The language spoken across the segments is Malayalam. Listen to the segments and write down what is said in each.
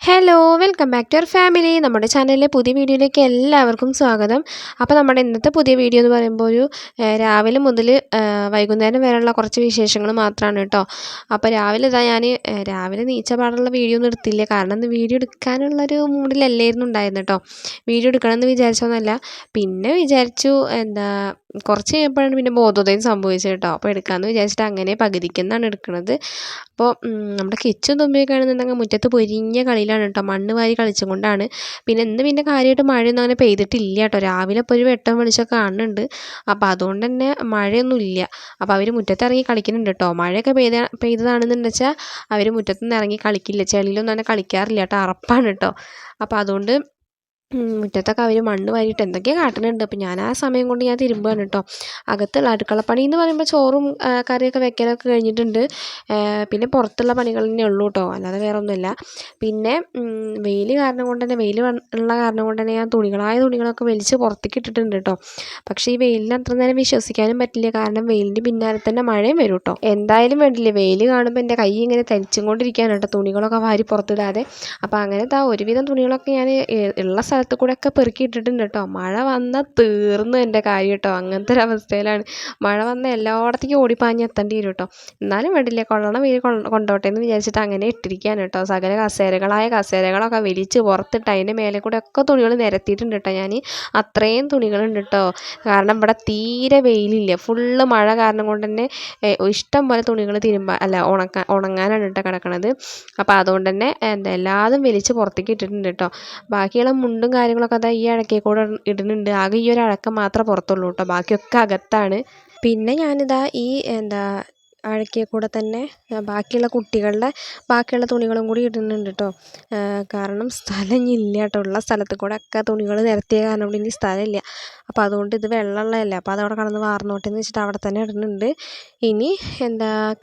Hello welcome back to our family. നമ്മുടെ ചാനലിലെ പുതിയ വീഡിയോയിലേക്ക് എല്ലാവർക്കും സ്വാഗതം. അപ്പോൾ നമ്മുടെ ഇന്നത്തെ പുതിയ വീഡിയോ എന്ന് പറയുമ്പോൾ രാവിലെ മുതൽ വൈകുന്നേരം വരെയുള്ള കുറച്ച് വിശേഷങ്ങൾ മാത്രമാണ് കേട്ടോ. അപ്പോൾ രാവിലെ ഞാൻ രാവിലെ നീച്ച പാടുള്ള വീഡിയോ ഒന്നും എടുത്തില്ല, കാരണം ഇന്ന് വീഡിയോ എടുക്കാനുള്ളൊരു മൂഡിലല്ലായിരുന്നു ഉണ്ടായിരുന്നു കേട്ടോ. വീഡിയോ എടുക്കണമെന്ന് വിചാരിച്ചൊന്നുമല്ല, പിന്നെ വിചാരിച്ചു കുറച്ച് കഴിഞ്ഞപ്പോഴാണ് പിന്നെ ബോധോദയം സംഭവിച്ചത് കേട്ടോ. അപ്പോൾ എടുക്കാമെന്ന് വിചാരിച്ചിട്ട് അങ്ങനെ പകുതിക്കെന്നാണ് എടുക്കുന്നത്. അപ്പോൾ നമ്മുടെ കിച്ചും തുമ്പിയൊക്കെ ആണെന്നുണ്ടെങ്കിൽ മുറ്റത്ത് പൊരിഞ്ഞ കളിയിലാണ് കേട്ടോ, മണ്ണ് വാരി കളിച്ചും കൊണ്ടാണ്. പിന്നെ കാര്യമായിട്ട് മഴയൊന്നും അങ്ങനെ പെയ്തിട്ടില്ല കേട്ടോ. രാവിലെ ഇപ്പോൾ ഒരു വെട്ടം വെളിച്ചമൊക്കെ കാണുന്നുണ്ട്, അപ്പോൾ അതുകൊണ്ട് തന്നെ മഴയൊന്നും ഇല്ല. അപ്പോൾ അവർ മുറ്റത്തിറങ്ങി കളിക്കുന്നുണ്ട് കേട്ടോ. മഴയൊക്കെ പെയ്തതാണെന്ന് വെച്ചാൽ അവർ മുറ്റത്തുനിന്ന് ഇറങ്ങി കളിക്കില്ല, ചെളിയിലൊന്നും അങ്ങനെ കളിക്കാറില്ല കേട്ടോ, അറപ്പാണ് കേട്ടോ. അപ്പോൾ അതുകൊണ്ട് മുറ്റത്തൊക്കെ അവർ മണ്ണ് വാരിയിട്ട് എന്തൊക്കെയോ കാട്ടുന്നുണ്ട്. അപ്പോൾ ഞാൻ ആ സമയം കൊണ്ട് ഞാൻ തിരുമ്പുകയാണ് കേട്ടോ. അകത്തുള്ള അടുക്കളപ്പണി എന്ന് പറയുമ്പോൾ ചോറും കറിയൊക്കെ വെക്കലൊക്കെ കഴിഞ്ഞിട്ടുണ്ട്. പിന്നെ പുറത്തുള്ള പണികൾ തന്നെ ഉള്ളൂ കേട്ടോ, അല്ലാതെ വേറെ ഒന്നുമില്ല. പിന്നെ വെയിൽ ഉള്ള കാരണം കൊണ്ട് തന്നെ ഞാൻ തുണികളൊക്കെ വലിച്ച് പുറത്തേക്ക് ഇട്ടിട്ടുണ്ട് കേട്ടോ. പക്ഷേ ഈ വെയിലിന് അത്ര നേരം വിശ്വസിക്കാനും പറ്റില്ല, കാരണം വെയിലിൻ്റെ പിന്നാലെ തന്നെ മഴയും വരും കേട്ടോ. എന്തായാലും വേണ്ടില്ല, വെയിൽ കാണുമ്പോൾ എൻ്റെ കൈ ഇങ്ങനെ തരിച്ചും കൊണ്ടിരിക്കുകയാണ് കേട്ടോ, തുണികളൊക്കെ വാരി പുറത്തിടാതെ. അപ്പോൾ അങ്ങനെ ഒരുവിധം തുണികളൊക്കെ ഞാൻ ഉള്ള സ്ഥലത്ത് കൂടെ ഒക്കെ പെറുക്കിയിട്ടിട്ടുണ്ട് കേട്ടോ. മഴ വന്നാൽ തീർന്നു എൻ്റെ കാര്യം കേട്ടോ, അങ്ങനത്തെ ഒരു അവസ്ഥയിലാണ്. മഴ വന്നാൽ എല്ലായിടത്തേക്കും ഓടിപ്പാഞ്ഞ് എത്തേണ്ടി വരും കേട്ടോ. എന്നാലും വേണ്ടില്ല, കൊള്ളണം വെയിൽ കൊണ്ടോട്ടെ എന്ന് വിചാരിച്ചിട്ട് അങ്ങനെ ഇട്ടിരിക്കുകയാണ് കേട്ടോ. സകല കസേരകളൊക്കെ വലിച്ച് പുറത്തിട്ട് അതിൻ്റെ മേലെ കൂടെ ഒക്കെ തുണികൾ നിരത്തിയിട്ടുണ്ട് കേട്ടോ. ഞാൻ അത്രയും തുണികളുണ്ട് കേട്ടോ, കാരണം ഇവിടെ തീരെ വെയിലില്ല, ഫുള്ള് മഴ കാരണം കൊണ്ട് തന്നെ ഇഷ്ടം പോലെ തുണികൾ ഉണങ്ങാനാണ് കേട്ടോ കിടക്കണത്. അപ്പോൾ അതുകൊണ്ട് തന്നെ എല്ലാതും വലിച്ച് പുറത്തേക്ക് ഇട്ടിട്ടുണ്ട് കേട്ടോ. ബാക്കിയുള്ള മുണ്ടും കാര്യങ്ങളൊക്കെ അതാ ഈ അഴക്കേ കൂടെ ഇടുന്നുണ്ട്. ആകെ ഈ ഒരു അഴക്കം മാത്രമേ പുറത്തുള്ളൂ കേട്ടോ, ബാക്കിയൊക്കെ അകത്താണ്. പിന്നെ ഞാനിതാ ഈ അഴക്കേ കൂടെ തന്നെ ബാക്കിയുള്ള കുട്ടികളുടെ ബാക്കിയുള്ള തുണികളും കൂടി ഇടുന്നുണ്ട് കേട്ടോ. കാരണം സ്ഥലം ഇല്ല കേട്ടോ, ഉള്ള സ്ഥലത്ത് കൂടെ ഒക്കെ തുണികൾ നിരത്തിയ കാരണം കൊണ്ട് ഇനി സ്ഥലമില്ല. അപ്പോൾ അതുകൊണ്ട് ഇത് വെള്ളമുള്ളതല്ലേ, അപ്പോൾ അതവിടെ കടന്ന് വാർന്നോട്ടെ എന്ന് വെച്ചിട്ട് അവിടെ തന്നെ ഇടുന്നുണ്ട്. ഇനി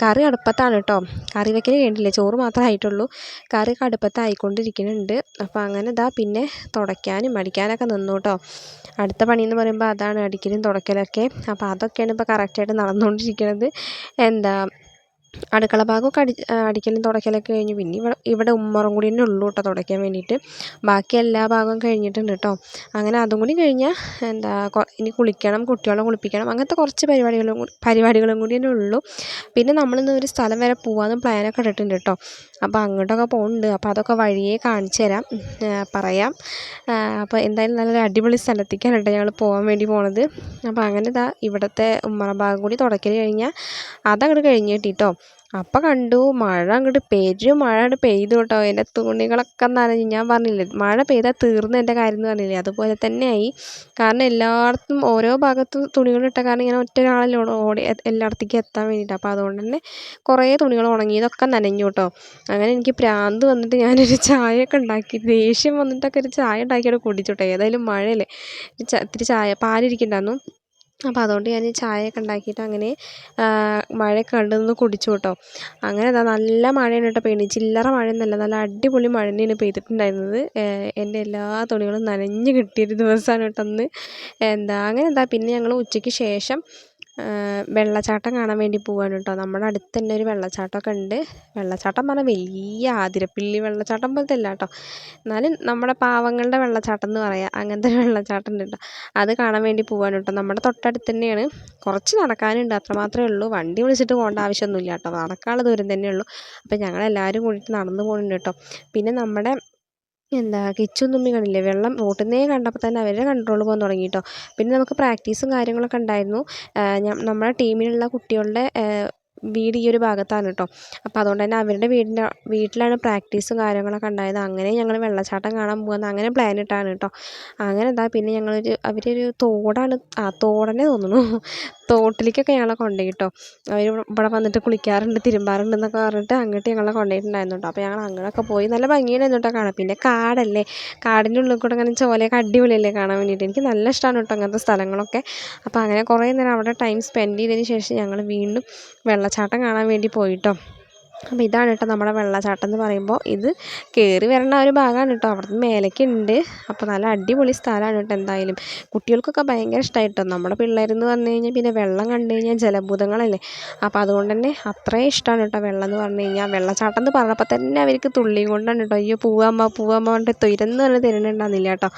കറി അടുപ്പത്താണ് കേട്ടോ. കറി വെക്കൽ കഴിഞ്ഞിട്ടില്ല, ചോറ് മാത്രമേ ആയിട്ടുള്ളൂ. കറിയൊക്കെ അടുപ്പത്തായിക്കൊണ്ടിരിക്കുന്നുണ്ട്. അപ്പോൾ അങ്ങനെ പിന്നെ തുടയ്ക്കാനും അടിക്കാനൊക്കെ നിന്നു കേട്ടോ. അടുത്ത പണിയെന്ന് പറയുമ്പോൾ അതാണ്, അടിക്കലും തുടയ്ക്കലൊക്കെ. അപ്പോൾ അതൊക്കെയാണ് ഇപ്പോൾ കറക്റ്റായിട്ട് നടന്നുകൊണ്ടിരിക്കുന്നത്. അടുക്കള ഭാഗമൊക്കെ അടിക്കലും തുടയ്ക്കലൊക്കെ കഴിഞ്ഞു. പിന്നെ ഇവിടെ ഉമ്മറും കൂടി തന്നെ ഉള്ളൂ കേട്ടോ തുടയ്ക്കാൻ വേണ്ടിയിട്ട്. ബാക്കി എല്ലാ ഭാഗവും കഴിഞ്ഞിട്ടുണ്ട് കേട്ടോ. അങ്ങനെ അതും കൂടി കഴിഞ്ഞാൽ ഇനി കുളിക്കണം, കുട്ടികളെ കുളിപ്പിക്കണം, അങ്ങനത്തെ കുറച്ച് പരിപാടികളും കൂടി തന്നെ ഉള്ളൂ. പിന്നെ നമ്മളിന്ന് ഒരു സ്ഥലം വരെ പോകാമെന്ന് പ്ലാനൊക്കെ ഇട്ടിട്ടുണ്ട് കേട്ടോ. അപ്പോൾ അങ്ങോട്ടൊക്കെ പോകുന്നുണ്ട്. അപ്പോൾ അതൊക്കെ വഴിയേ കാണിച്ചു തരാം, പറയാം. അപ്പോൾ എന്തായാലും നല്ലൊരു അടിപൊളി സ്ഥലത്തേക്കാണ് കേട്ടോ ഞങ്ങൾ പോകാൻ വേണ്ടി പോണത്. അപ്പോൾ അങ്ങനെ ഇവിടുത്തെ ഉമ്മറ ഭാഗം കൂടി തുടയ്ക്കൽ കഴിഞ്ഞാൽ അതങ്ങോട്ട് കഴിഞ്ഞ് കിട്ടിട്ടോ. അപ്പം കണ്ടു മഴ പെരും മഴ പെയ്തു കേട്ടോ. എൻ്റെ തുണികളൊക്കെ നനഞ്ഞു. ഞാൻ പറഞ്ഞില്ലേ, മഴ പെയ്താൽ തീർന്നു എൻ്റെ കാര്യം എന്ന് പറഞ്ഞില്ലേ, അതുപോലെ തന്നെയായി. കാരണം എല്ലായിടത്തും ഓരോ ഭാഗത്തും തുണികളിട്ട കാരണം ഇങ്ങനെ ഒറ്റ ഒരാളല്ലേ ഓടി എല്ലായിടത്തേക്കും എത്താൻ വേണ്ടിയിട്ട്. അപ്പോൾ അതുകൊണ്ട് തന്നെ കുറേ തുണികൾ ഉണങ്ങിയതൊക്കെ നനഞ്ഞു കേട്ടോ. അങ്ങനെ എനിക്ക് ഭ്രാന്ത് വന്നിട്ട് ഞാനൊരു ചായയൊക്കെ ഉണ്ടാക്കി, ദേഷ്യം വന്നിട്ടൊക്കെ ഒരു ചായ ഉണ്ടാക്കിയിട്ട് കുടിച്ചു കേട്ടോ. ഏതായാലും മഴയല്ലേ, ഇത്തിരി പാലിരിക്കണ്ടായിരുന്നു. അപ്പോൾ അതുകൊണ്ട് ഞാൻ ചായയൊക്കെ ഉണ്ടാക്കിയിട്ട് അങ്ങനെ മഴയൊക്കെ കണ്ടൊന്ന് കുടിച്ചു കേട്ടോ. അങ്ങനെ നല്ല മഴയാണ് കേട്ടോ പെയ്യുന്നത്, ചില്ലറ മഴയൊന്നുമല്ല, നല്ല അടിപൊളി മഴ തന്നെയാണ് പെയ്തിട്ടുണ്ടായിരുന്നത്. എൻ്റെ എല്ലാ തുണികളും നനഞ്ഞ് കിട്ടിയൊരു ദിവസമാണ് കേട്ടോ അന്ന്. അങ്ങനെ പിന്നെ ഞങ്ങൾ ഉച്ചയ്ക്ക് ശേഷം വെള്ളച്ചാട്ടം കാണാൻ വേണ്ടി പോവുകയാണ് കേട്ടോ. നമ്മുടെ അടുത്ത് തന്നെ ഒരു വെള്ളച്ചാട്ടമൊക്കെ ഉണ്ട്. വെള്ളച്ചാട്ടം പറഞ്ഞാൽ വലിയ ആതിരപ്പള്ളി വെള്ളച്ചാട്ടം പോലത്തെ അല്ല കേട്ടോ, എന്നാലും നമ്മുടെ പാവങ്ങളുടെ വെള്ളച്ചാട്ടം എന്ന് പറയാം, അങ്ങനത്തെ ഒരു വെള്ളച്ചാട്ടം ഉണ്ട് കേട്ടോ. അത് കാണാൻ വേണ്ടി പോവാണ് കേട്ടോ. നമ്മുടെ തൊട്ടടുത്ത് തന്നെയാണ്, കുറച്ച് നടക്കാനുണ്ട്, അത്രമാത്രമേ ഉള്ളൂ. വണ്ടി വിളിച്ചിട്ട് പോകേണ്ട ആവശ്യമൊന്നുമില്ല കേട്ടോ, നടക്കാനുള്ള ദൂരം തന്നെയുള്ളൂ. അപ്പോൾ ഞങ്ങളെല്ലാവരും കൂടിയിട്ട് നടന്നു പോകുന്നുണ്ട് കേട്ടോ. പിന്നെ നമ്മുടെ കിച്ചും തുമ്മി കണ്ടില്ലേ, വെള്ളം റോട്ടിൽ നിന്നേ കണ്ടപ്പോൾ തന്നെ അവരുടെ കൺട്രോൾ പോകാൻ തുടങ്ങി കേട്ടോ. പിന്നെ നമുക്ക് പ്രാക്ടീസും കാര്യങ്ങളൊക്കെ ഉണ്ടായിരുന്നു. നമ്മുടെ ടീമിലുള്ള കുട്ടികളുടെ വീട് ഈ ഒരു ഭാഗത്താണ് കേട്ടോ. അപ്പോൾ അതുകൊണ്ട് തന്നെ അവരുടെ വീട്ടിലാണ് പ്രാക്ടീസും കാര്യങ്ങളൊക്കെ ഉണ്ടായത്. അങ്ങനെ ഞങ്ങൾ വെള്ളച്ചാട്ടം കാണാൻ പോകുന്നത് അങ്ങനെ പ്ലാൻ ഇട്ടാണ് കേട്ടോ. അങ്ങനെ പിന്നെ അവരൊരു തോടനെ തോന്നുന്നു, തോട്ടിലേക്കൊക്കെ ഞങ്ങളെ കൊണ്ടുപോയി കേട്ടോ. അവർ ഇവിടെ വന്നിട്ട് കുളിക്കാറുണ്ട്, തിരുമ്പാറുണ്ട് എന്നൊക്കെ പറഞ്ഞിട്ട് അങ്ങോട്ട് ഞങ്ങളെ കൊണ്ടുപോയിട്ടുണ്ടായിരുന്നു കേട്ടോ. അപ്പോൾ ഞങ്ങൾ അങ്ങനെയൊക്കെ പോയി, നല്ല ഭംഗിയായിരുന്നു കേട്ടോ കാണാൻ. പിന്നെ കാടല്ലേ, കാടിൻ്റെ ഉള്ളിൽ കൂടെ അങ്ങനെ ചോലയൊക്കെ അടിപൊളിയല്ലേ കാണാൻ വേണ്ടിയിട്ട്. എനിക്ക് നല്ല ഇഷ്ടമാണ് കേട്ടോ അങ്ങനത്തെ സ്ഥലങ്ങളൊക്കെ. അപ്പോൾ അങ്ങനെ കുറേ നേരം അവിടെ ടൈം സ്പെൻഡ് ചെയ്തതിന് ശേഷം ഞങ്ങൾ വീണ്ടും വെള്ളച്ചാട്ടം കാണാൻ വേണ്ടി പോയിട്ടോ. അപ്പോൾ ഇതാണ് കേട്ടോ നമ്മുടെ വെള്ളച്ചാട്ടം എന്ന് പറയുമ്പോൾ. ഇത് കയറി വരണ ഒരു ഭാഗമാണ് കേട്ടോ. അവിടുന്ന് മേലേക്ക് ഉണ്ട്. അപ്പോൾ നല്ല അടിപൊളി സ്ഥലമാണ് കേട്ടോ. എന്തായാലും കുട്ടികൾക്കൊക്കെ ഭയങ്കര ഇഷ്ടമായിട്ടോ. നമ്മുടെ പിള്ളേരെന്ന് പറഞ്ഞു കഴിഞ്ഞാൽ പിന്നെ വെള്ളം കണ്ടു കഴിഞ്ഞാൽ ജലഭൂതങ്ങളല്ലേ. അപ്പോൾ അതുകൊണ്ട് തന്നെ അത്രയും ഇഷ്ടമാണ് കേട്ടോ വെള്ളം എന്ന് പറഞ്ഞു കഴിഞ്ഞാൽ. വെള്ളച്ചാട്ടം എന്ന് പറഞ്ഞപ്പോൾ തന്നെ അവർക്ക് തുള്ളിയും കൊണ്ടാണ് കേട്ടോ. അയ്യോ പോവാമ്മ പറഞ്ഞിട്ട് തുരന്ന് തന്നെ തരുന്നുണ്ടാകുന്നില്ല കേട്ടോ.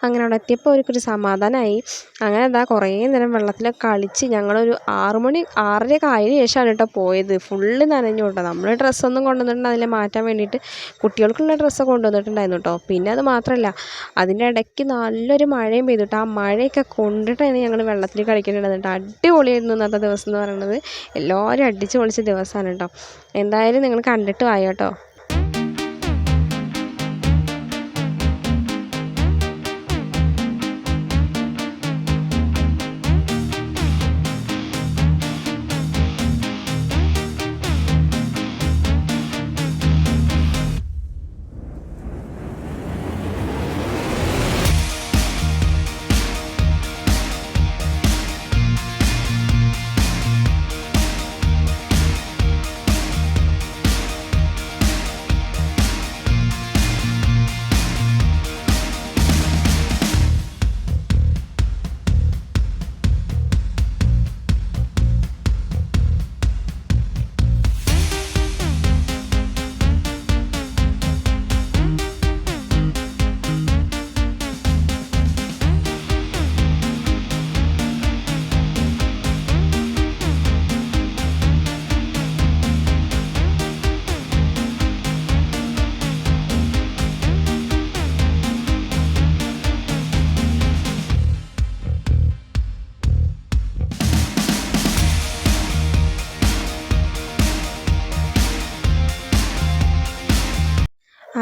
അങ്ങനെ അവിടെ എത്തിയപ്പോൾ അവർക്കൊരു സമാധാനമായി. അങ്ങനെ എന്താ കുറേ നേരം വെള്ളത്തിലൊക്കെ കളിച്ച് ഞങ്ങളൊരു 6 മണി 6:30 ആയതിനു ശേഷമാണ് കേട്ടോ പോയത്. ഫുള്ള് നനഞ്ഞു കേട്ടോ. നമ്മൾ ഡ്രസ്സൊന്നും കൊണ്ടുവന്നിട്ടുണ്ട് അതിൽ മാറ്റാൻ വേണ്ടിയിട്ട്. കുട്ടികൾക്കുള്ള ഡ്രസ്സൊക്കെ കൊണ്ടുവന്നിട്ടുണ്ടായിരുന്നു കേട്ടോ. പിന്നെ അത് മാത്രമല്ല അതിൻ്റെ ഇടയ്ക്ക് നല്ലൊരു മഴയും പെയ്തു കേട്ടോ. ആ മഴയൊക്കെ കൊണ്ടിട്ടാണ് ഞങ്ങൾ വെള്ളത്തിൽ കളിക്കേണ്ടത്. അടിപൊളിയായിരുന്നു ഇന്നത്തെ ദിവസം എന്ന് പറയുന്നത്. എല്ലാവരും അടിച്ച് പൊളിച്ച ദിവസമാണ് കേട്ടോ. എന്തായാലും നിങ്ങൾ കണ്ടിട്ട് വായോ കേട്ടോ.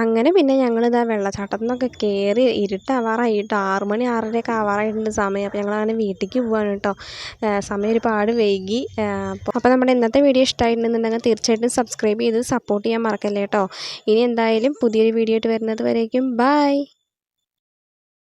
അങ്ങനെ പിന്നെ ഞങ്ങളിതാ വെള്ളച്ചാട്ടത്തിൽ നിന്നൊക്കെ കയറി ഇരുട്ടാവാറായിട്ട് 6 മണി 6:30 ആവാറായിട്ടുണ്ട് സമയം. അപ്പോൾ ഞങ്ങളങ്ങനെ വീട്ടിലേക്ക് പോവാണ് കേട്ടോ. സമയം ഒരുപാട് വൈകി. അപ്പോൾ നമ്മുടെ ഇന്നത്തെ വീഡിയോ ഇഷ്ടമായിട്ടുണ്ടെന്നുണ്ടെങ്കിൽ തീർച്ചയായിട്ടും സബ്സ്ക്രൈബ് ചെയ്ത് സപ്പോർട്ട് ചെയ്യാൻ മറക്കല്ലേ കേട്ടോ. ഇനി എന്തായാലും പുതിയൊരു വീഡിയോ ആയിട്ട് വരുന്നത് വരേക്കും ബൈ.